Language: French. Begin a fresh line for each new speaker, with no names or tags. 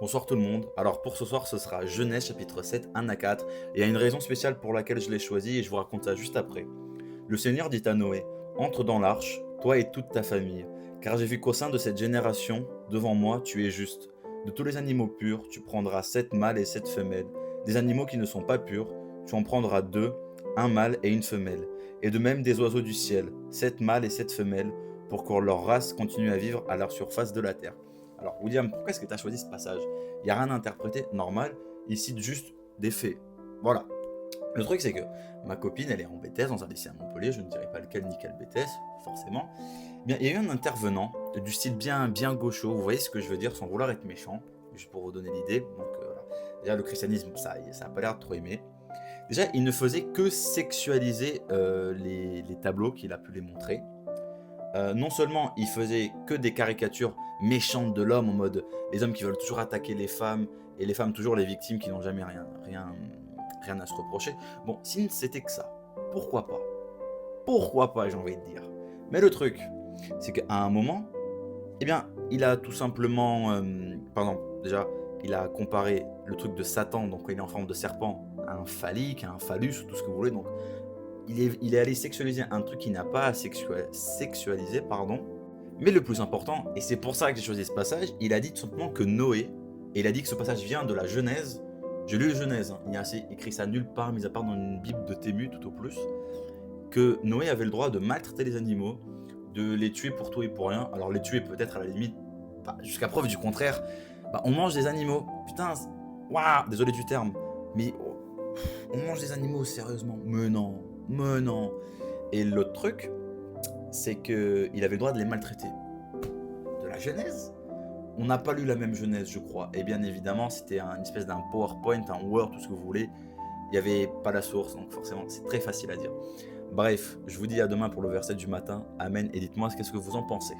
Bonsoir tout le monde. Alors pour ce soir, ce sera Genèse chapitre 7, 1 à 4. Et il y a une raison spéciale pour laquelle je l'ai choisi et je vous raconte ça juste après. Le Seigneur dit à Noé, entre dans l'arche, toi et toute ta famille, car j'ai vu qu'au sein de cette génération, devant moi, tu es juste. De tous les animaux purs, tu prendras 7 mâles et 7 femelles. Des animaux qui ne sont pas purs, tu en prendras 2, un mâle et une femelle. Et de même des oiseaux du ciel, 7 mâles et 7 femelles, pour que leur race continue à vivre à la surface de la terre. Alors, William, pourquoi est-ce que tu as choisi ce passage? Il n'y a rien à interpréter, normal, il cite juste des faits. Voilà. Le truc, c'est que ma copine, elle est en BTS dans un lycée à Montpellier, je ne dirai pas lequel ni quel BTS, forcément. Eh bien, il y a eu un intervenant du style bien gaucho, vous voyez ce que je veux dire, sans vouloir être méchant, juste pour vous donner l'idée. Donc, voilà. Déjà, le christianisme, ça a pas l'air de trop aimer. Déjà, il ne faisait que sexualiser les tableaux qu'il a pu les montrer. Non seulement il faisait que des caricatures méchantes de l'homme en mode les hommes qui veulent toujours attaquer les femmes et les femmes toujours les victimes qui n'ont jamais rien à se reprocher. Bon, si c'était que ça, pourquoi pas? Pourquoi pas, j'ai envie de dire. Mais le truc, c'est qu'à un moment, eh bien, il a tout simplement, pardon, déjà, il a comparé le truc de Satan, donc quand il est en forme de serpent, à un phallique, à un phallus, tout ce que vous voulez. Donc, il est allé sexualiser un truc qu'il n'a pas à sexualiser, pardon. Mais le plus important, et c'est pour ça que j'ai choisi ce passage, il a dit tout simplement que Noé, et il a dit que ce passage vient de la Genèse. J'ai lu la Genèse, hein, il y a assez écrit ça nulle part, mis à part dans une Bible de Tému tout au plus, que Noé avait le droit de maltraiter les animaux, de les tuer pour tout et pour rien. Alors les tuer peut-être à la limite, bah, jusqu'à preuve du contraire, bah, on mange des animaux. Putain, waouh, désolé du terme, mais on mange des animaux sérieusement? Mais non, mais non. Et l'autre truc, c'est qu'il avait le droit de les maltraiter. De la Genèse, on n'a pas lu la même Genèse, je crois. Et bien évidemment, c'était une espèce d'un PowerPoint, un Word, tout ce que vous voulez. Il n'y avait pas la source, donc forcément, c'est très facile à dire. Bref, je vous dis à demain pour le verset du matin. Amen. Et dites-moi, qu'est-ce que vous en pensez?